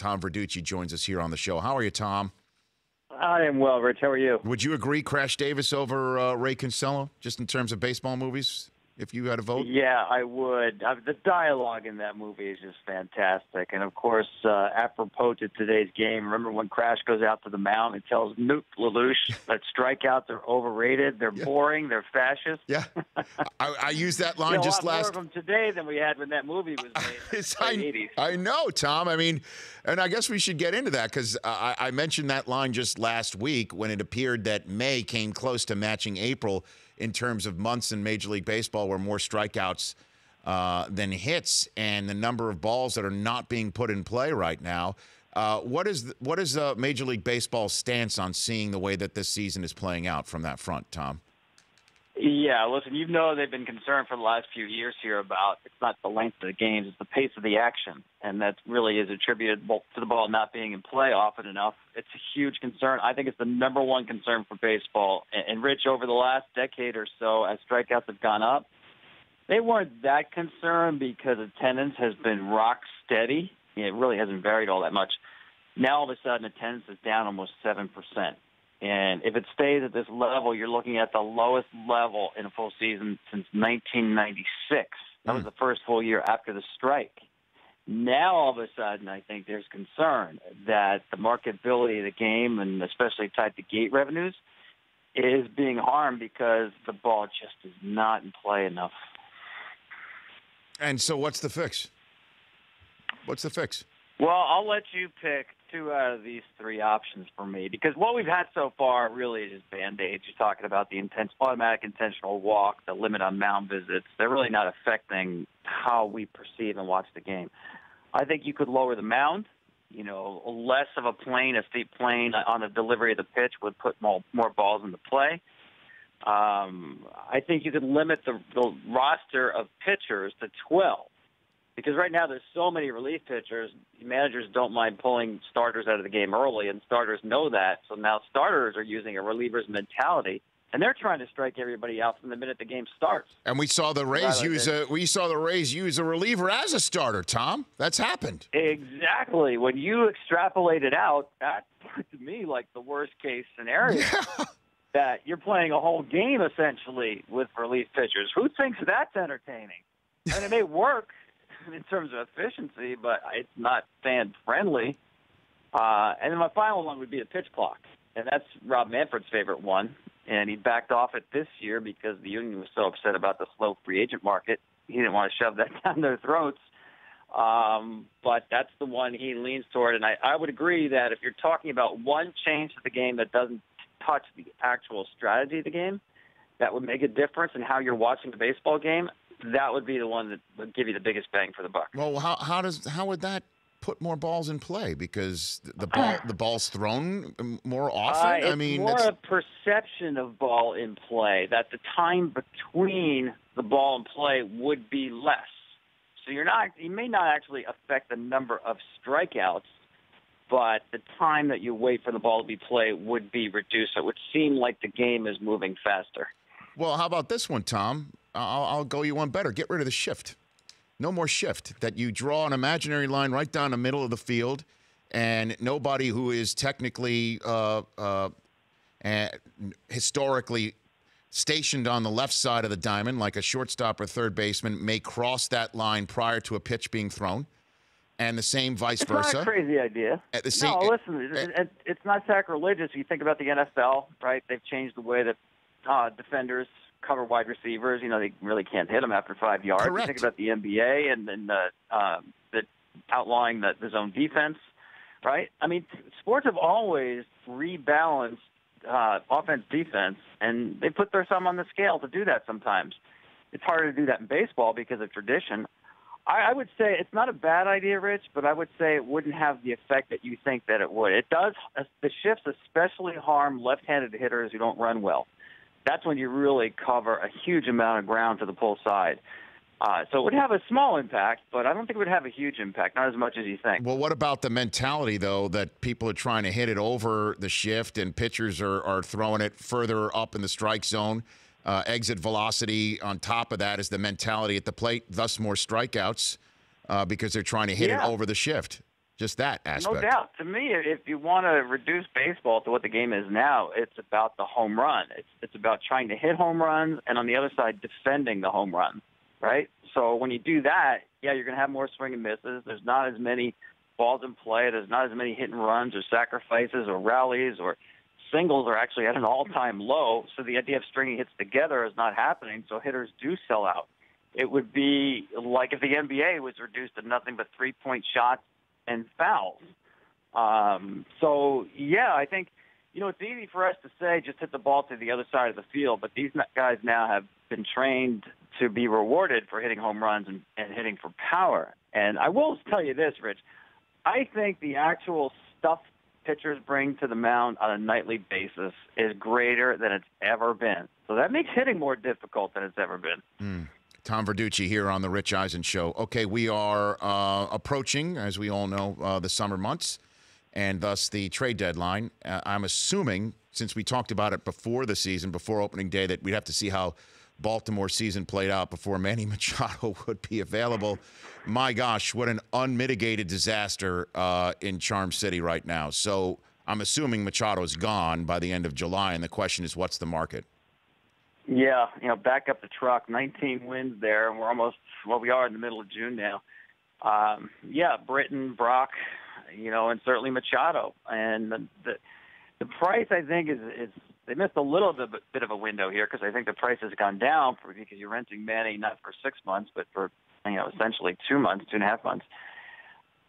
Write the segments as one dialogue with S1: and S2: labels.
S1: Tom Verducci joins us here on the show. How are you, Tom?
S2: I am well, Rich. How are you?
S1: Would you agree Crash Davis over Ray Kinsella, just in terms of baseball movies, if you had a vote?
S2: Yeah, I would. The dialogue in that movie is just fantastic. And, of course, apropos to today's game, remember when Crash goes out to the mound and tells Nuke LaLoosh that strikeouts are overrated, they're boring, they're fascist?
S1: Yeah. I used that line just
S2: a lot
S1: last...
S2: more of them today than we had when that movie was made in the 80s.
S1: I know, Tom. I mean, and I guess we should get into that because I mentioned that line just last week when it appeared that May came close to matching April in terms of months in Major League Baseball where more strikeouts than hits, and the number of balls that are not being put in play right now. What is Major League Baseball's stance on seeing the way that this season is playing out from that front, Tom?
S2: Yeah, listen, you know they've been concerned for the last few years here about it's not the length of the games, it's the pace of the action. And that really is attributed to the ball not being in play often enough. It's a huge concern. I think it's the number one concern for baseball. And Rich, over the last decade or so, as strikeouts have gone up, they weren't that concerned because attendance has been rock steady. It really hasn't varied all that much. Now, all of a sudden, attendance is down almost 7%. And if it stays at this level, you're looking at the lowest level in a full season since 1996. That was the first full year after the strike. Now, all of a sudden, I think there's concern that the marketability of the game, and especially tied to gate revenues, is being harmed because the ball just is not in play enough.
S1: And so what's the fix? What's the fix?
S2: Well, I'll let you pick two out of these three options for me, because what we've had so far really is Band-Aids. You're talking about the automatic intentional walk, the limit on mound visits. They're really not affecting how we perceive and watch the game. I think you could lower the mound. You know, less of a steep plane on the delivery of the pitch would put more balls into play. I think you could limit the roster of pitchers to 12. Because right now there's so many relief pitchers, managers don't mind pulling starters out of the game early, and starters know that. So now starters are using a reliever's mentality, and they're trying to strike everybody out from the minute the game starts.
S1: And we saw the Rays use a reliever as a starter, Tom. That's happened.
S2: Exactly. When you extrapolate it out, that to me like the worst case scenario.
S1: Yeah.
S2: That you're playing a whole game essentially with relief pitchers. Who thinks that's entertaining? And it may work in terms of efficiency, but it's not fan-friendly. And then my final one would be the pitch clock, and that's Rob Manfred's favorite one. And he backed off it this year because the union was so upset about the slow free agent market. He didn't want to shove that down their throats. But that's the one he leans toward. And I would agree that if you're talking about one change to the game that doesn't touch the actual strategy of the game, that would make a difference in how you're watching the baseball game, that would be the one that would give you the biggest bang for the buck.
S1: Well, how would that put more balls in play? Because the ball's thrown more often.
S2: It's more a perception of ball in play, that the time between the ball and play would be less. So you may not actually affect the number of strikeouts, but the time that you wait for the ball to be played would be reduced. So it would seem like the game is moving faster.
S1: Well, how about this one, Tom? I'll go you one better. Get rid of the shift. No more shift. That you draw an imaginary line right down the middle of the field, and nobody who is technically historically stationed on the left side of the diamond, like a shortstop or third baseman, may cross that line prior to a pitch being thrown, and the same vice versa.
S2: It's not a crazy idea. No, listen, it's not sacrilegious. You think about the NFL, right? They've changed the way that defenders cover wide receivers. You know, they really can't hit them after 5 yards.
S1: Correct.
S2: You think about the NBA and then the outlawing the zone defense, right? I mean, sports have always rebalanced offense, defense, and they put their thumb on the scale to do that sometimes. It's harder to do that in baseball because of tradition. I would say it's not a bad idea, Rich, but I would say it wouldn't have the effect that you think that it would. It does. The shifts especially harm left-handed hitters who don't run well. That's when you really cover a huge amount of ground to the pull side. So it would have a small impact, but I don't think it would have a huge impact, not as much as you think.
S1: Well, what about the mentality, though, that people are trying to hit it over the shift and pitchers are throwing it further up in the strike zone? Exit velocity on top of that is the mentality at the plate, thus more strikeouts because they're trying to hit it over the shift. Just that aspect.
S2: No doubt. To me, if you want to reduce baseball to what the game is now, it's about the home run. It's about trying to hit home runs, and on the other side, defending the home run, right? So when you do that, yeah, you're going to have more swing and misses. There's not as many balls in play. There's not as many hit and runs or sacrifices or rallies, or singles are actually at an all-time low. So the idea of stringing hits together is not happening, so hitters do sell out. It would be like if the NBA was reduced to nothing but three-point shots and fouls. So, yeah, I think, it's easy for us to say just hit the ball to the other side of the field, but these guys now have been trained to be rewarded for hitting home runs and hitting for power. And I will tell you this, Rich. I think the actual stuff pitchers bring to the mound on a nightly basis is greater than it's ever been. So that makes hitting more difficult than it's ever been.
S1: Tom Verducci here on the Rich Eisen Show. Okay, we are approaching, as we all know, the summer months, and thus the trade deadline. I'm assuming, since we talked about it before the season, before opening day, that we'd have to see how Baltimore's season played out before Manny Machado would be available. My gosh, what an unmitigated disaster in Charm City right now. So I'm assuming Machado is gone by the end of July, and the question is, what's the market?
S2: Yeah, back up the truck, 19 wins there, and we are in the middle of June now. Britton, Brock, and certainly Machado. And the price, I think, is they missed a little bit of a window here, because I think the price has gone down because you're renting Manny not for 6 months, but for, essentially 2 months, 2.5 months.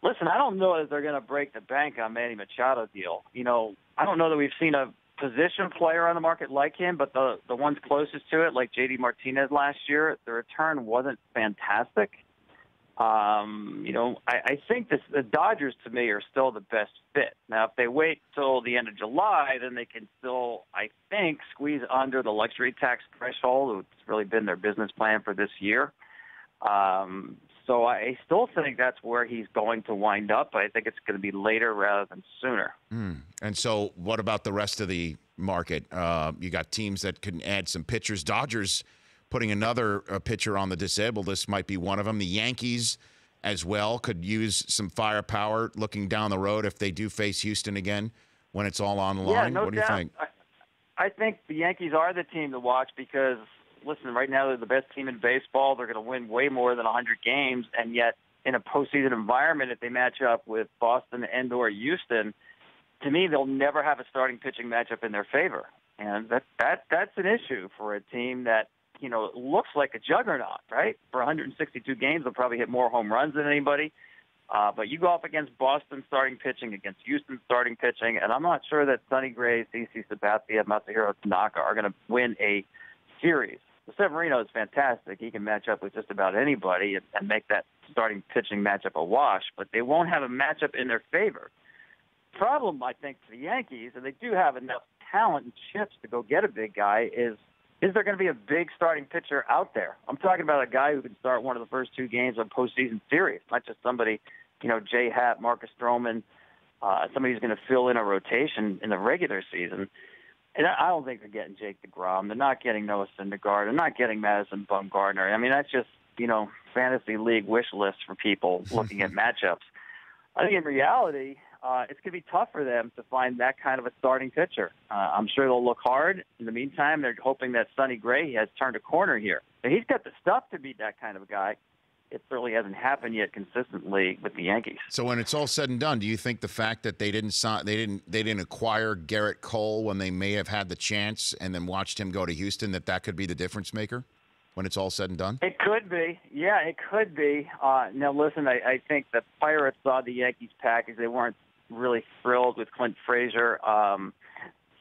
S2: Listen, I don't know that they're going to break the bank on Manny Machado deal. I don't know that we've seen a position player on the market like him, but the ones closest to it, like J.D. Martinez last year, the return wasn't fantastic. I think the Dodgers, to me, are still the best fit. Now, if they wait till the end of July, then they can still, I think, squeeze under the luxury tax threshold. It's really been their business plan for this year. So I still think that's where he's going to wind up. I think it's going to be later rather than sooner.
S1: And so what about the rest of the market? You got teams that can add some pitchers. Dodgers putting another pitcher on the disabled list might be one of them. The Yankees as well could use some firepower looking down the road if they do face Houston again when it's all on the line.
S2: No
S1: what do you
S2: doubt.
S1: think?
S2: I think the Yankees are the team to watch because, listen, right now they're the best team in baseball. They're going to win way more than 100 games, and yet in a postseason environment, if they match up with Boston and or Houston, to me, they'll never have a starting pitching matchup in their favor. And that's an issue for a team that, looks like a juggernaut, right? For 162 games, they'll probably hit more home runs than anybody. But you go up against Boston starting pitching, against Houston starting pitching, and I'm not sure that Sonny Gray, CC Sabathia, Masahiro Tanaka are going to win a series. Severino is fantastic. He can match up with just about anybody and make that starting pitching matchup a wash, but they won't have a matchup in their favor. Problem, I think, for the Yankees, and they do have enough talent and chips to go get a big guy, is there going to be a big starting pitcher out there? I'm talking about a guy who can start one of the first 2 games of a postseason series, not just somebody, Jay Happ, Marcus Stroman, somebody who's going to fill in a rotation in the regular season. And I don't think they're getting Jake DeGrom. They're not getting Noah Syndergaard. They're not getting Madison Bumgarner. I mean, that's just, fantasy league wish lists for people looking at matchups. I think in reality, it's going to be tough for them to find that kind of a starting pitcher. I'm sure they'll look hard. In the meantime, they're hoping that Sonny Gray has turned a corner here. And he's got the stuff to be that kind of a guy. It certainly hasn't happened yet consistently with the Yankees.
S1: So when it's all said and done, do you think the fact that they didn't acquire Garrett Cole when they may have had the chance and then watched him go to Houston, that could be the difference maker when it's all said and done?
S2: It could be. Yeah, it could be. Now, listen, I think the Pirates saw the Yankees package. They weren't really thrilled with Clint Frazier.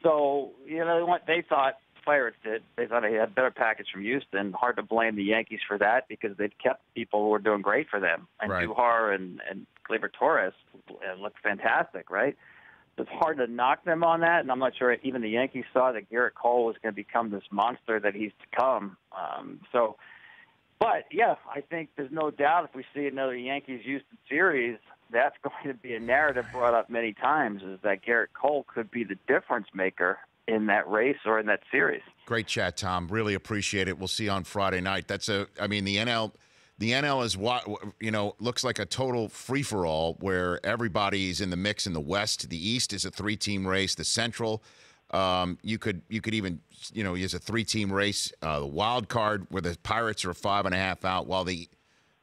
S2: So, they thought, Pirates did. They thought they had a better package from Houston. Hard to blame the Yankees for that because they've kept people who are doing great for them. And
S1: right.
S2: Duhar and Gleyber Torres look fantastic, right? So it's hard to knock them on that, and I'm not sure even the Yankees saw that Garrett Cole was going to become this monster that he's become. But, yeah, I think there's no doubt if we see another Yankees-Houston series, that's going to be a narrative brought up many times, is that Garrett Cole could be the difference maker in that race or in that series.
S1: Great chat, Tom. Really appreciate it. We'll see you on Friday night. The The NL is looks like a total free-for-all where everybody's in the mix in the West. The East is a 3-team race. The Central, you could even use a 3-team race. The wild card where the Pirates are 5.5 out, while the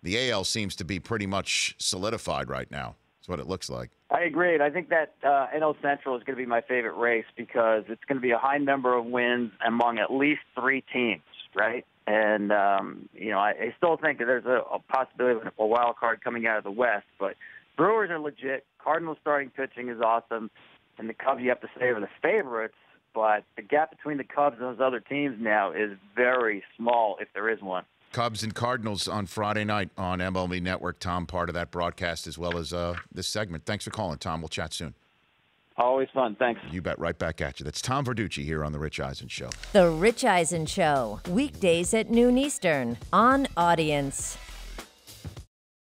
S1: AL seems to be pretty much solidified right now. That's what it looks like.
S2: I agree. And I think that NL Central is going to be my favorite race because it's going to be a high number of wins among at least 3 teams, right? And, I still think that there's a possibility of a wild card coming out of the West. But Brewers are legit. Cardinals starting pitching is awesome. And the Cubs, you have to say, are the favorites. But the gap between the Cubs and those other teams now is very small, if there is one.
S1: Cubs and Cardinals on Friday night on MLB Network. Tom, part of that broadcast as well as this segment. Thanks for calling, Tom. We'll chat soon.
S2: Always fun. Thanks.
S1: You bet. Right back at you. That's Tom Verducci here on The Rich Eisen Show.
S3: The Rich Eisen Show, weekdays at noon Eastern on Audience.